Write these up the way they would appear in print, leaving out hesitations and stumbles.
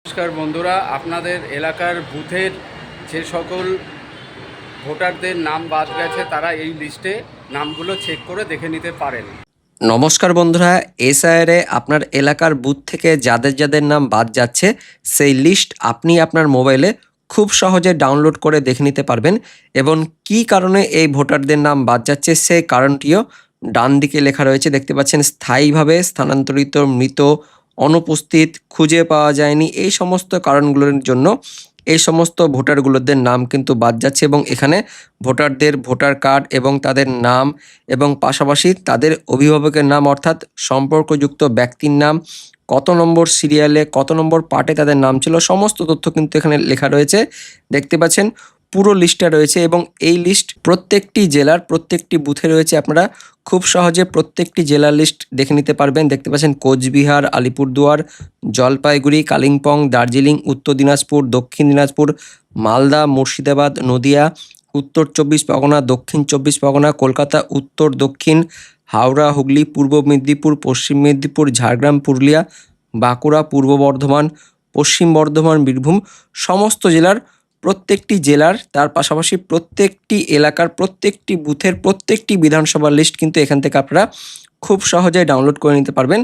নমস্কার বন্ধুরা, আপনাদের এলাকার বুথের যে সকল ভোটারদের নাম বাদ গেছে তারা এই লিস্টে নামগুলো চেক করে দেখে নিতে পারেন। নমস্কার বন্ধুরা, এসআইআরে আপনার এলাকার বুথ থেকে যাদের যাদের নাম বাদ যাচ্ছে সেই লিস্ট আপনি আপনার মোবাইলে খুব সহজে ডাউনলোড করে দেখে নিতে পারবেন এবং কী কারণে এই ভোটারদের নাম বাদ যাচ্ছে সেই কারণটিও ডান দিকে লেখা রয়েছে। দেখতে পাচ্ছেন স্থায়ীভাবে স্থানান্তরিত, মৃত, অনুপস্থিত, খুঁজে পাওয়া যায়নি, এই সমস্ত কারণগুলোর জন্য এই সমস্ত ভোটারগুলোদের নাম কিন্তু বাদ যাচ্ছে এবং এখানে ভোটারদের ভোটার কার্ড এবং তাদের নাম এবং পাশাপাশি তাদের অভিভাবকের নাম অর্থাৎ সম্পর্কযুক্ত ব্যক্তির নাম, কত নম্বর সিরিয়ালে কত নম্বর পার্টে তাদের নাম ছিল, সমস্ত তথ্য কিন্তু এখানে লেখা রয়েছে। দেখতে পাচ্ছেন পুরো লিস্টটা রয়েছে এবং এই লিস্ট প্রত্যেকটি জেলার প্রত্যেকটি বুথে রয়েছে। আপনারা খুব সহজে প্রত্যেকটি জেলার লিস্ট দেখে নিতে পারবেন। দেখতে পাচ্ছেন কোচবিহার, আলিপুরদুয়ার, জলপাইগুড়ি, কালিম্পং, দার্জিলিং, উত্তর দিনাজপুর, দক্ষিণ দিনাজপুর, মালদা, মুর্শিদাবাদ, নদিয়া, উত্তর 24 পরগনা, দক্ষিণ 24 পরগনা, কলকাতা, উত্তর দক্ষিণ, হাওড়া, হুগলি, পূর্ব মেদিনীপুর, পশ্চিম মেদিনীপুর, ঝাড়গ্রাম, পুরুলিয়া, বাঁকুড়া, পূর্ব বর্ধমান, পশ্চিম বর্ধমান, বীরভূম, সমস্ত জেলার প্রত্যেকটি জেলার তার পাশাপাশি প্রত্যেকটি এলাকার প্রত্যেকটি বুথের প্রত্যেকটি বিধানসভার লিস্ট কিন্তু এখান থেকে আপনারা খুব সহজে ডাউনলোড করে নিতে পারবেন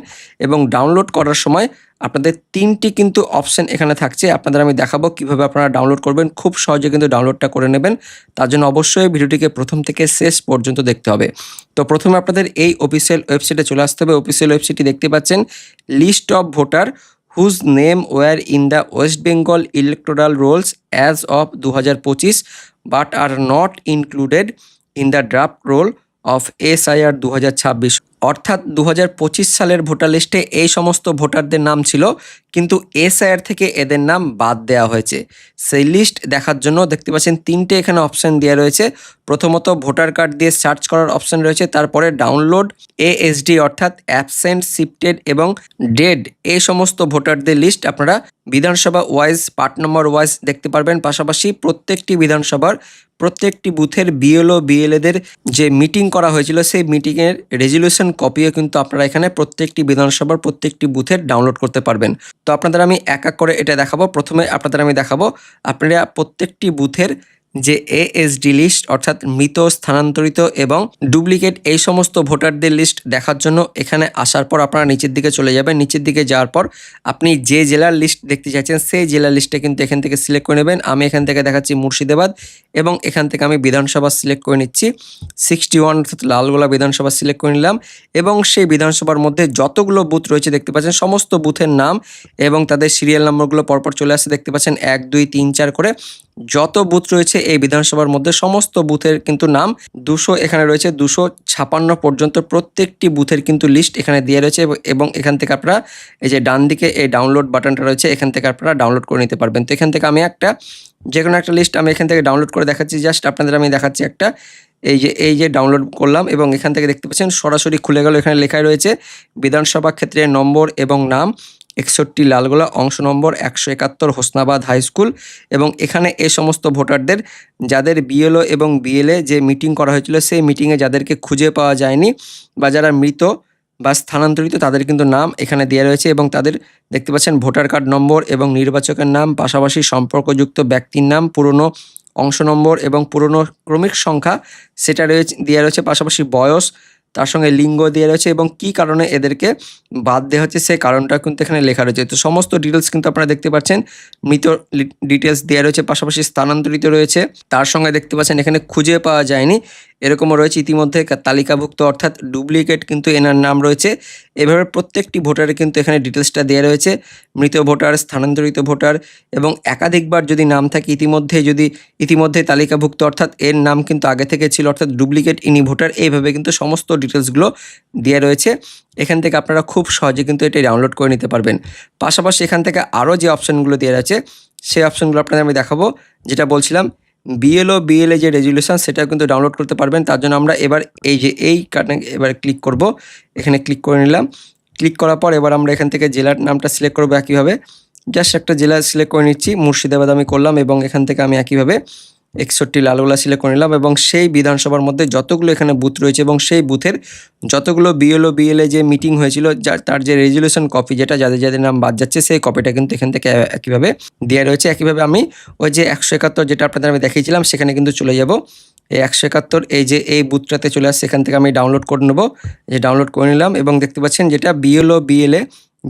এবং ডাউনলোড করার সময় আপনাদের 3টি কিন্তু অপশন এখানে থাকছে। আপনাদের আমি দেখাবো কিভাবে আপনারা ডাউনলোড করবেন, খুব সহজে কিন্তু ডাউনলোডটা করে নেবেন। তার জন্য অবশ্যই ভিডিওটিকে প্রথম থেকে শেষ পর্যন্ত দেখতে হবে। তো প্রথমে আপনাদের এই অফিসিয়াল ওয়েবসাইটে চলে আসতে হবে। অফিসিয়াল ওয়েবসাইটটি দেখতে পাচ্ছেন, list of voter whose name were in the West Bengal electoral rolls as of 2025 but are not included in the draft roll of SIR 2026। অর্থাৎ 2025 সালের ভোটার লিস্টে এই সমস্ত ভোটারদের নাম ছিল কিন্তু এসআইআর থেকে এদের নাম বাদ দেওয়া হয়েছে। সেই লিস্ট দেখার জন্য দেখতে পাচ্ছেন 3টে এখানে অপশান দেওয়া রয়েছে। প্রথমত ভোটার কার্ড দিয়ে সার্চ করার অপশান রয়েছে, তারপরে ডাউনলোড এএসডি অর্থাৎ অ্যাবসেন্ট, শিফটেড এবং ডেড এই সমস্ত ভোটারদের লিস্ট আপনারা বিধানসভা ওয়াইজ পার্ট নম্বর ওয়াইজ দেখতে পারবেন। পাশাপাশি প্রত্যেকটি বিধানসভার প্রত্যেকটি বুথের বিএলও বিএলএদের যে মিটিং করা হয়েছিল সেই মিটিংয়ের রেজলিউশন কপিও কিন্তু আপনারা এখানে প্রত্যেকটি বিধানসভার প্রত্যেকটি বুথের ডাউনলোড করতে পারবেন। তো আপনাদের আমি এক এক করে এটা দেখাবো। প্রথমে আপনাদের আমি দেখাবো আপনারা প্রত্যেকটি বুথের যে এএসডি লিস্ট অর্থাৎ মৃত, স্থানান্তরিত এবং ডুপ্লিকেট এই সমস্ত ভোটারদের লিস্ট দেখার জন্য এখানে আসার পর আপনারা নিচের দিকে চলে যাবেন। নিচের দিকে যাওয়ার পর আপনি যে জেলার লিস্ট দেখতে চাইছেন সেই জেলার লিস্টটা কিন্তু এখান থেকে সিলেক্ট করে নেবেন। আমি এখান থেকে দেখাচ্ছি মুর্শিদাবাদ এবং এখান থেকে আমি বিধানসভা সিলেক্ট করে নিচ্ছি 61 অর্থাৎ লালগোলা বিধানসভা সিলেক্ট করে নিলাম এবং সেই বিধানসভার মধ্যে যতগুলো বুথ রয়েছে দেখতে পাচ্ছেন সমস্ত বুথের নাম এবং তাদের সিরিয়াল নম্বরগুলো পরপর চলে আসছে। দেখতে পাচ্ছেন 1 2 3 4 করে যত বুথ রয়েছে এই বিধানসভার মধ্যে সমস্ত বুথের কিন্তু নাম 200 এখানে রয়েছে, 256 পর্যন্ত প্রত্যেকটি বুথের কিন্তু লিস্ট এখানে দিয়ে রয়েছে এবং এখান থেকে আপনারা এই যে ডান দিকে এই ডাউনলোড বাটনটা রয়েছে এখান থেকে আপনারা ডাউনলোড করে নিতে পারবেন। তো এখান থেকে আমি যে কোনো একটা লিস্ট আমি এখান থেকে ডাউনলোড করে দেখাচ্ছি। জাস্ট আপনাদের আমি দেখাচ্ছি একটা, এই যে ডাউনলোড করলাম এবং এখান থেকে দেখতে পাচ্ছেন সরাসরি খুলে গেল। এখানে লেখাই রয়েছে বিধানসভা ক্ষেত্রের নম্বর এবং নাম 61 লালগোলা, অংশ নম্বর 171 হোসনাবাদ হাই স্কুল এবং এখানে এই সমস্ত ভোটারদের যাদের বিএলও এবং বিএলএ যে মিটিং করা হয়েছিল সেই মিটিংয়ে যাদেরকে খুঁজে পাওয়া যায়নি বা যারা মৃত বা স্থানান্তরিত তাদের কিন্তু নাম এখানে দেওয়া রয়েছে এবং তাদের দেখতে পাচ্ছেন ভোটার কার্ড নম্বর এবং নির্বাচকের নাম, পাশাপাশি সম্পর্কযুক্ত ব্যক্তির নাম, পুরনো অংশ নম্বর এবং পুরনো ক্রমিক সংখ্যা সেটা দেওয়া রয়েছে, পাশাপাশি বয়স, তার সঙ্গে লিঙ্গ দেওয়া রয়েছে এবং কী কারণে এদেরকে বাদ দেওয়া হচ্ছে সেই কারণটা কিন্তু এখানে লেখা রয়েছে। তো সমস্ত ডিটেলস কিন্তু আপনারা দেখতে পাচ্ছেন, মৃত ডিটেলস দেওয়া রয়েছে, পাশাপাশি স্থানান্তরিত রয়েছে, তার সঙ্গে দেখতে পাচ্ছেন এখানে খুঁজে পাওয়া যায়নি এরকমও রয়েছে, ইতিমধ্যে তালিকাভুক্ত অর্থাৎ ডুপ্লিকেট কিন্তু এনার নাম রয়েছে। এভাবে প্রত্যেকটি ভোটারের কিন্তু এখানে ডিটেলসটা দেওয়া রয়েছে, মৃত ভোটার, স্থানান্তরিত ভোটার এবং একাধিকবার যদি নাম থাকে ইতিমধ্যে তালিকাভুক্ত অর্থাৎ এর নাম কিন্তু আগে থেকে ছিল অর্থাৎ ডুপ্লিকেট ইনি ভোটার, এইভাবে কিন্তু সমস্ত ডিটেলসগুলো দেওয়া রয়েছে। এখান থেকে আপনারা খুব সহজে কিন্তু এটা ডাউনলোড করে নিতে পারবেন। পাশাপাশি এখান থেকে আরও যে অপশানগুলো দেওয়া আছে সেই অপশানগুলো আপনাদের আমি দেখাবো। যেটা বলছিলাম বিএলও বিএলএ যে রেজলিউশন সেটাও কিন্তু ডাউনলোড করতে পারবেন। তার জন্য আমরা এবার এই কার্ডে এবার ক্লিক করব, এখানে ক্লিক করে নিলাম। ক্লিক করার পর এবার আমরা এখান থেকে জেলার নামটা সিলেক্ট করবো একইভাবে। জাস্ট একটা জেলা সিলেক্ট করে নিচ্ছি, মুর্শিদাবাদ আমি করলাম এবং এখান থেকে আমি একইভাবে 61 লালগোলা সিলেক্ট করে নিলাম এবং সেই বিধানসভার মধ্যে যতগুলো এখানে বুথ রয়েছে এবং সেই বুথের যতগুলো বিএলও বিএলএ যে মিটিং হয়েছিল তার যে রেজুলেশন কপি যেটা যাদের যাদের নাম বাদ যাচ্ছে সেই কপিটা কিন্তু এখান থেকে একইভাবে দেওয়া রয়েছে। একইভাবে আমি ওই যে 171 যেটা আপনাদের আমি দেখিয়েছিলাম সেখানে কিন্তু চলে যাব। এই 171 এই যে এই বুথটাতে চলে আসছে, এখান থেকে আমি ডাউনলোড করে নেব। যে ডাউনলোড করে নিলাম এবং দেখতে পাচ্ছেন যেটা বিএলও বিএলএ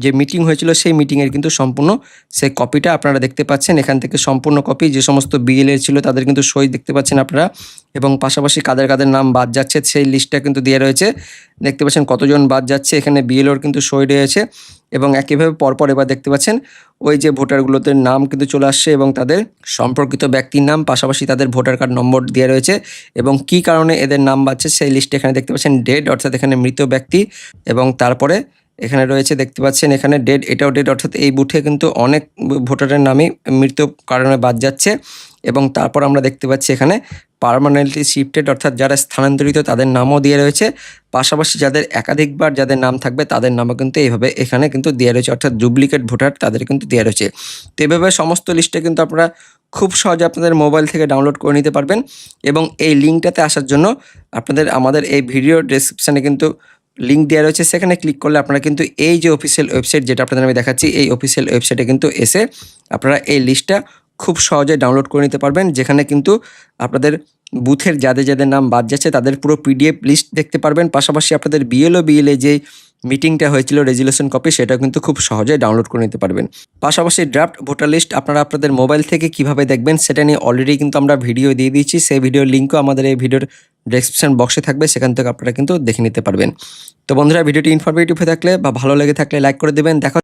যে মিটিং হয়েছিল সেই মিটিংয়ের কিন্তু সম্পূর্ণ সেই কপিটা আপনারা দেখতে পাচ্ছেন। এখান থেকে সম্পূর্ণ কপি যে সমস্ত বিএলএ ছিল তাদের কিন্তু সই দেখতে পাচ্ছেন আপনারা, এবং পাশাপাশি কাদের কাদের নাম বাদ যাচ্ছে সেই লিস্টটা কিন্তু দেওয়া রয়েছে। দেখতে পাচ্ছেন কতজন বাদ যাচ্ছে, এখানে বিএলওর কিন্তু সই রয়েছে এবং একইভাবে পরপর এবার দেখতে পাচ্ছেন ওই যে ভোটারগুলোতে নাম কিন্তু চলে আসছে এবং তাদের সম্পর্কিত ব্যক্তির নাম, পাশাপাশি তাদের ভোটার কার্ড নম্বর দেওয়া রয়েছে এবং কী কারণে এদের নাম বাড়ছে সেই লিস্টে এখানে দেখতে পাচ্ছেন ডেড, অর্থাৎ এখানে মৃত ব্যক্তি, এবং তারপরে এখানে রয়েছে দেখতে পাচ্ছেন এখানে ডেড, এটাও ডেড, অর্থাৎ এই বুথে কিন্তু অনেক ভোটারের নামই মৃত্যু কারণে বাদ যাচ্ছে। এবং তারপর আমরা দেখতে পাচ্ছি এখানে পার্মানেন্টলি শিফটেড, অর্থাৎ যারা স্থানান্তরিত তাদের নামও দিয়ে রয়েছে, পাশাপাশি যাদের একাধিকবার যাদের নাম থাকবে তাদের নামও কিন্তু এইভাবে এখানে কিন্তু দেওয়া রয়েছে, অর্থাৎ ডুপ্লিকেট ভোটার তাদের কিন্তু দেওয়া রয়েছে। তো এভাবে সমস্ত লিস্টে কিন্তু আপনারা খুব সহজে আপনাদের মোবাইল থেকে ডাউনলোড করে নিতে পারবেন। এবং এই লিঙ্কটাতে আসার জন্য আপনাদের আমাদের এই ভিডিও ডেসক্রিপশানে কিন্তু লিঙ্ক দেওয়া রয়েছে, সেখানে ক্লিক করলে আপনারা কিন্তু এই যে অফিসিয়াল ওয়েবসাইট যেটা আপনাদের আমি দেখাচ্ছি এই অফিসিয়াল ওয়েবসাইটে কিন্তু এসে আপনারা এই লিস্টটা খুব সহজে ডাউনলোড করে নিতে পারবেন, যেখানে কিন্তু আপনাদের বুথের যাদের যাদের নাম বাদ যাচ্ছে তাদের পুরো পিডিএফ লিস্ট দেখতে পারবেন, পাশাপাশি আপনাদের বিএলও বিএলএ যে মিটিংটা হয়েছিল রেজুলেশন কপি সেটাও কিন্তু খুব সহজে ডাউনলোড করে নিতে পারবেন। পাশাপাশি ড্রাফট ভোটার লিস্ট আপনারা আপনাদের মোবাইল থেকে কিভাবে দেখবেন সেটা নিয়ে অলরেডি কিন্তু আমরা ভিডিও দিয়ে দিয়েছি, সেই ভিডিওর লিঙ্কও আমাদের এই ভিডিওর ডেসক্রিপশন বক্সে থাকবে, সেখান থেকে আপনারা কিন্তু দেখে নিতে পারবেন। তো বন্ধুরা, ভিডিওটি ইনফরমেটিভ হয়ে থাকলে বা ভালো লেগে থাকলে লাইক করে দেবেন। দেখা